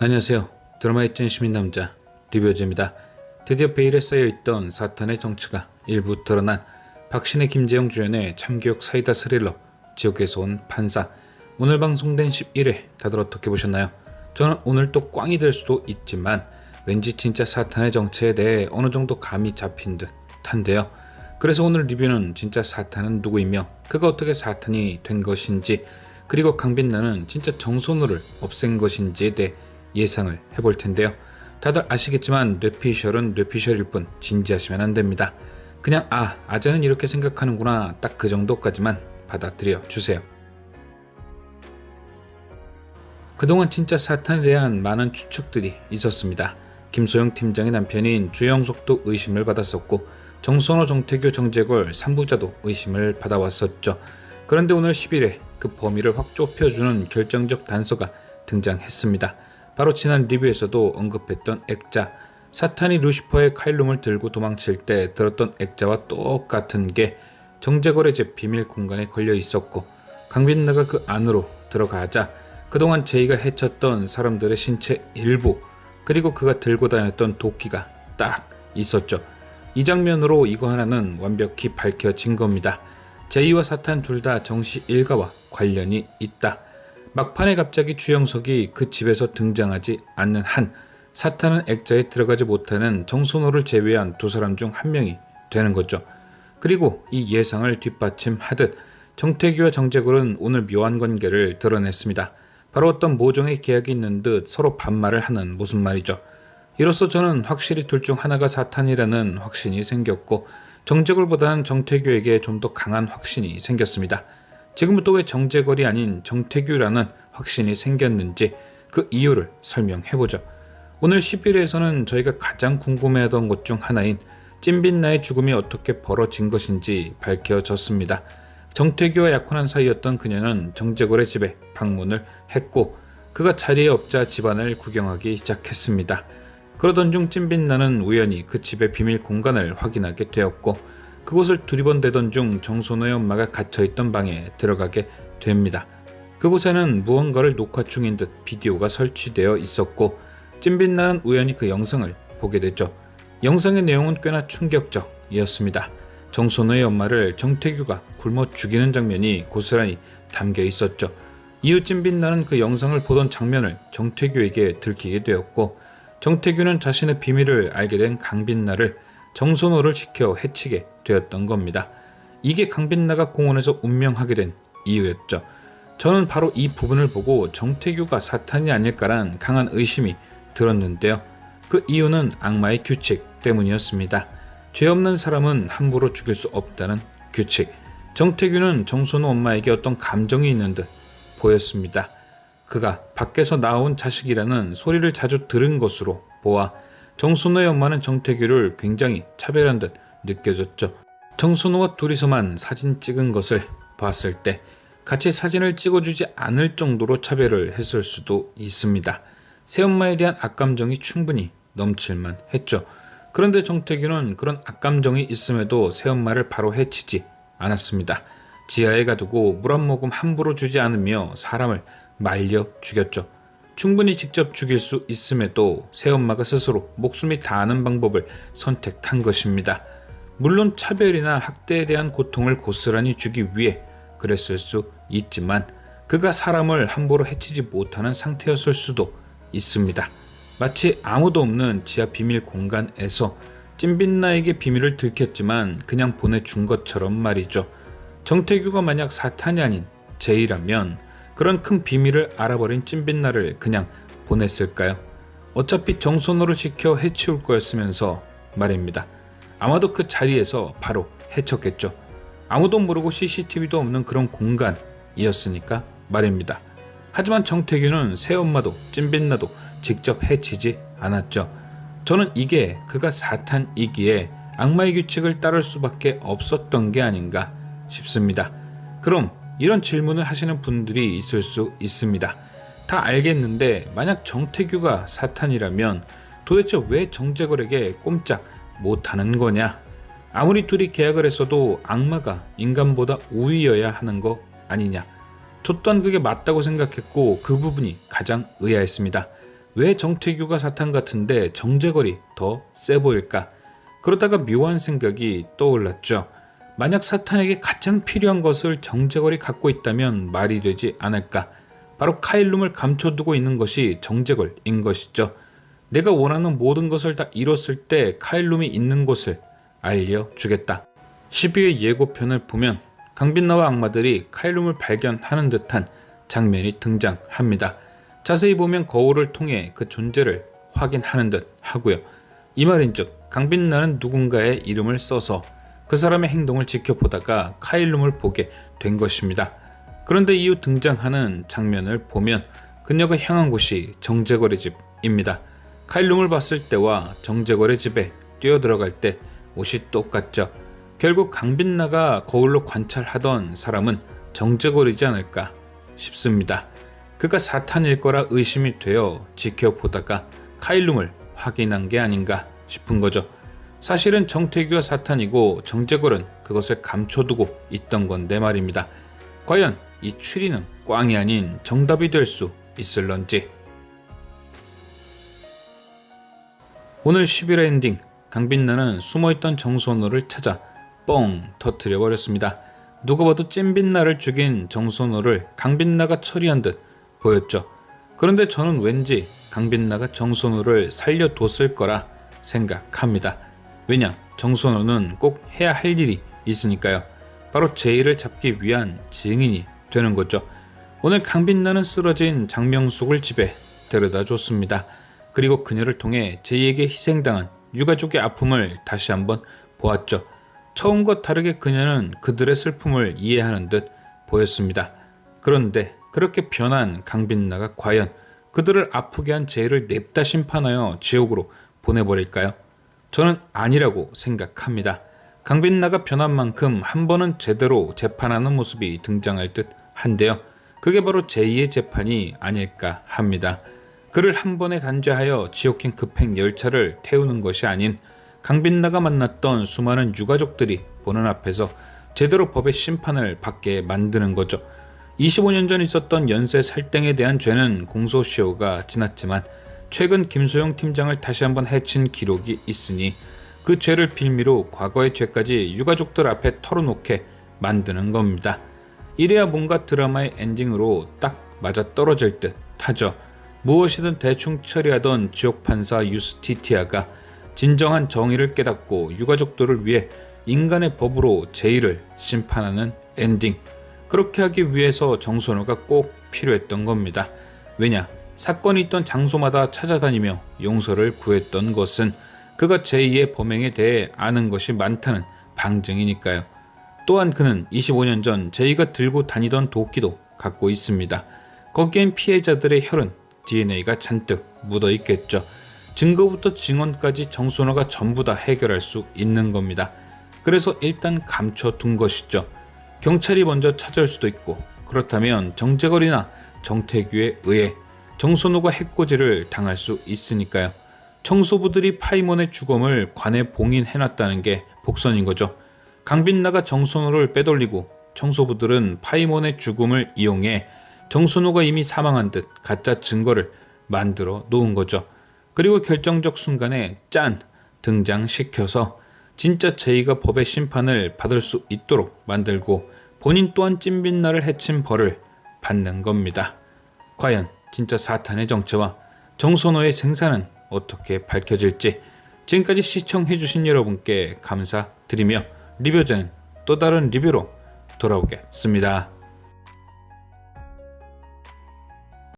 안녕하세요. 드라마의 찐 시민남자 리뷰어즈입니다. 드디어 베일에 쌓여있던 사탄의 정체가 일부 드러난 박신혜 김재영 주연의 참교육 사이다 스릴러 지옥에서 온 판사. 오늘 방송된 11회 다들 어떻게 보셨나요? 저는 오늘 또 꽝이 될 수도 있지만 왠지 진짜 사탄의 정체에 대해 어느 정도 감이 잡힌 듯 한데요. 그래서 오늘 리뷰는 진짜 사탄은 누구이며 그가 어떻게 사탄이 된 것인지, 그리고 강빛나는 진짜 정선우를 없앤 것인지에 대해 예상을 해볼 텐데요. 다들 아시겠지만 뇌피셜은 뇌피셜일 뿐 진지하시면 안 됩니다. 그냥 아자는 이렇게 생각하는구나, 딱 그 정도까지만 받아들여 주세요. 그동안 진짜 사탄에 대한 많은 추측들이 있었습니다. 김소영 팀장의 남편인 주영석도 의심을 받았었고, 정선호, 정태규, 정재걸 3부자도 의심을 받아왔었죠. 그런데 오늘 10일에 그 범위를 확 좁혀주는 결정적 단서가 등장했습니다. 바로 지난 리뷰에서도 언급했던 액자. 사탄이 루시퍼의 칼lum을 들고 도망칠 때 들었던 액자와 똑같은 게 정재걸의 집 비밀 공간에 걸려 있었고, 강빛나가 그 안으로 들어가자 그동안 제이가 해쳤던 사람들의 신체 일부, 그리고 그가 들고 다녔던 도끼가 딱 있었죠. 이 장면으로 이거 하나는 완벽히 밝혀진 겁니다. 제이와 사탄 둘 다 정씨 일가와 관련이 있다. 막판에 갑자기 주영석이 그 집에서 등장하지 않는 한 사탄은 액자에 들어가지 못하는 정선호를 제외한 두 사람 중 한 명이 되는 거죠. 그리고 이 예상을 뒷받침하듯 정태규와 정재걸은 오늘 묘한 관계를 드러냈습니다. 바로 어떤 모종의 계약이 있는 듯 서로 반말을 하는 모습 말이죠. 이로써 저는 확실히 둘 중 하나가 사탄이라는 확신이 생겼고, 정재걸보다는 정태규에게 좀 더 강한 확신이 생겼습니다. 지금부터 왜 정재걸이 아닌 정태규라는 확신이 생겼는지 그 이유를 설명해보죠. 오늘 11회에서는 저희가 가장 궁금해하던 것 중 하나인 찐빛나의 죽음이 어떻게 벌어진 것인지 밝혀졌습니다. 정태규와 약혼한 사이였던 그녀는 정재걸의 집에 방문을 했고, 그가 자리에 없자 집안을 구경하기 시작했습니다. 그러던 중 찐빛나는 우연히 그 집의 비밀 공간을 확인하게 되었고, 그곳을 두리번대던 중 정선호의 엄마가 갇혀있던 방에 들어가게 됩니다. 그곳에는 무언가를 녹화 중인 듯 비디오가 설치되어 있었고, 찐빛나는 우연히 그 영상을 보게 되죠. 영상의 내용은 꽤나 충격적이었습니다. 정선호의 엄마를 정태규가 굶어 죽이는 장면이 고스란히 담겨 있었죠. 이후 찐빛나는 그 영상을 보던 장면을 정태규에게 들키게 되었고, 정태규는 자신의 비밀을 알게 된 강빛나를, 정선호를 지켜 해치게 되었던 겁니다. 이게 강빛나가 공원에서 운명하게 된 이유였죠. 저는 바로 이 부분을 보고 정태규가 사탄이 아닐까란 강한 의심이 들었는데요. 그 이유는 악마의 규칙 때문이었습니다. 죄 없는 사람은 함부로 죽일 수 없다는 규칙. 정태규는 정선호 엄마에게 어떤 감정이 있는 듯 보였습니다. 그가 밖에서 나온 자식이라는 소리를 자주 들은 것으로 보아 정선호의 엄마는 정태규를 굉장히 차별한 듯 느껴졌죠. 정선호와 둘이서만 사진 찍은 것을 봤을 때 같이 사진을 찍어주지 않을 정도로 차별을 했을 수도 있습니다. 새엄마에 대한 악감정이 충분히 넘칠만 했죠. 그런데 정태규는 그런 악감정이 있음에도 새엄마를 바로 해치지 않았습니다. 지하에 가두고 물 한 모금 함부로 주지 않으며 사람을 말려 죽였죠. 충분히 직접 죽일 수 있음에도 새엄마가 스스로 목숨이 다하는 방법을 선택한 것입니다. 물론 차별이나 학대에 대한 고통을 고스란히 주기 위해 그랬을 수 있지만, 그가 사람을 함부로 해치지 못하는 상태였을 수도 있습니다. 마치 아무도 없는 지하 비밀 공간에서 찐빛나에게 비밀을 들켰지만 그냥 보내준 것처럼 말이죠. 정태규가 만약 사탄이 아닌 제이라면 그런 큰 비밀을 알아버린 찐빛나를 그냥 보냈을까요? 어차피 정선호를 지켜 해치울 거였으면서 말입니다. 아마도 그 자리에서 바로 해쳤겠죠. 아무도 모르고 CCTV도 없는 그런 공간이었으니까 말입니다. 하지만 정태규는 새엄마도 찐빛나도 직접 해치지 않았죠. 저는 이게 그가 사탄이기에 악마의 규칙을 따를 수밖에 없었던 게 아닌가 싶습니다. 그럼 이런 질문을 하시는 분들이 있을 수 있습니다. 다 알겠는데 만약 정태규가 사탄이라면 도대체 왜 정재걸에게 꼼짝 못하는 거냐? 아무리 둘이 계약을 했어도 악마가 인간보다 우위여야 하는 거 아니냐? 저 또한 그게 맞다고 생각했고 그 부분이 가장 의아했습니다. 왜 정태규가 사탄 같은데 정재걸이 더 세 보일까? 그러다가 묘한 생각이 떠올랐죠. 만약 사탄에게 가장 필요한 것을 정재걸이 갖고 있다면 말이 되지 않을까? 바로 카일룸을 감춰두고 있는 것이 정재걸인 것이죠. 내가 원하는 모든 것을 다 이뤘을 때 카일룸이 있는 곳을 알려주겠다. 12회 예고편을 보면 강빛나와 악마들이 카일룸을 발견하는 듯한 장면이 등장합니다. 자세히 보면 거울을 통해 그 존재를 확인하는 듯 하고요. 이 말인즉 강빛나는 누군가의 이름을 써서 그 사람의 행동을 지켜보다가 카일룸을 보게 된 것입니다. 그런데 이후 등장하는 장면을 보면 그녀가 향한 곳이 정재걸의 집입니다. 카일룸을 봤을 때와 정재걸의 집에 뛰어들어갈 때 옷이 똑같죠. 결국 강빛나가 거울로 관찰하던 사람은 정재걸이지 않을까 싶습니다. 그가 사탄일 거라 의심이 되어 지켜보다가 카일룸을 확인한 게 아닌가 싶은 거죠. 사실은 정태규가 사탄이고 정재걸은 그것을 감춰두고 있던 건데 말입니다. 과연 이 추리는 꽝이 아닌 정답이 될 수 있을런지. 오늘 11회 엔딩, 강빛나는 숨어있던 정선호를 찾아 뻥 터뜨려 버렸습니다. 누가 봐도 찐빛나를 죽인 정선호를 강빛나가 처리한 듯 보였죠. 그런데 저는 왠지 강빛나가 정선호를 살려뒀을 거라 생각합니다. 왜냐, 정선호는 꼭 해야 할 일이 있으니까요. 바로 제이를 잡기 위한 증인이 되는 거죠. 오늘 강빛나는 쓰러진 장명숙을 집에 데려다 줬습니다. 그리고 그녀를 통해 제이에게 희생당한 유가족의 아픔을 다시 한번 보았죠. 처음과 다르게 그녀는 그들의 슬픔을 이해하는 듯 보였습니다. 그런데 그렇게 변한 강빛나가 과연 그들을 아프게 한 제이를 냅다 심판하여 지옥으로 보내버릴까요? 저는 아니라고 생각합니다. 강빛나가 변한 만큼 한 번은 제대로 재판하는 모습이 등장할 듯 한데요. 그게 바로 제이의 재판이 아닐까 합니다. 그를 한 번에 단죄하여 지옥행 급행 열차를 태우는 것이 아닌 강빛나가 만났던 수많은 유가족들이 보는 앞에서 제대로 법의 심판을 받게 만드는 거죠. 25년 전 있었던 연쇄 살땡에 대한 죄는 공소시효가 지났지만 최근 김소영 팀장을 다시 한번 해친 기록이 있으니 그 죄를 빌미로 과거의 죄까지 유가족들 앞에 털어놓게 만드는 겁니다. 이래야 뭔가 드라마의 엔딩으로 딱 맞아떨어질 듯 하죠. 무엇이든 대충 처리하던 지옥판사 유스티티아가 진정한 정의를 깨닫고 유가족들을 위해 인간의 법으로 제이를 심판하는 엔딩. 그렇게 하기 위해서 정선호가 꼭 필요했던 겁니다. 왜냐, 사건이 있던 장소마다 찾아다니며 용서를 구했던 것은 그가 제이의 범행에 대해 아는 것이 많다는 방증이니까요. 또한 그는 25년 전 제이가 들고 다니던 도끼도 갖고 있습니다. 거기엔 피해자들의 혈흔, DNA가 잔뜩 묻어 있겠죠. 증거부터 증언까지 정선호가 전부 다 해결할 수 있는 겁니다. 그래서 일단 감춰둔 것이죠. 경찰이 먼저 찾아올 수도 있고, 그렇다면 정재걸이나 정태규에 의해 정선호가 해코지를 당할 수 있으니까요. 청소부들이 파이몬의 주검을 관에 봉인해놨다는 게 복선인 거죠. 강빛나가 정선호를 빼돌리고 청소부들은 파이몬의 죽음을 이용해 정선호가 이미 사망한 듯 가짜 증거를 만들어 놓은 거죠. 그리고 결정적 순간에 짠! 등장시켜서 진짜 제이가 법의 심판을 받을 수 있도록 만들고 본인 또한 찐빛나를 해친 벌을 받는 겁니다. 과연 진짜 사탄의 정체와 정선호의 생사는 어떻게 밝혀질지. 지금까지 시청해주신 여러분께 감사드리며 리뷰전은 또 다른 리뷰로 돌아오겠습니다.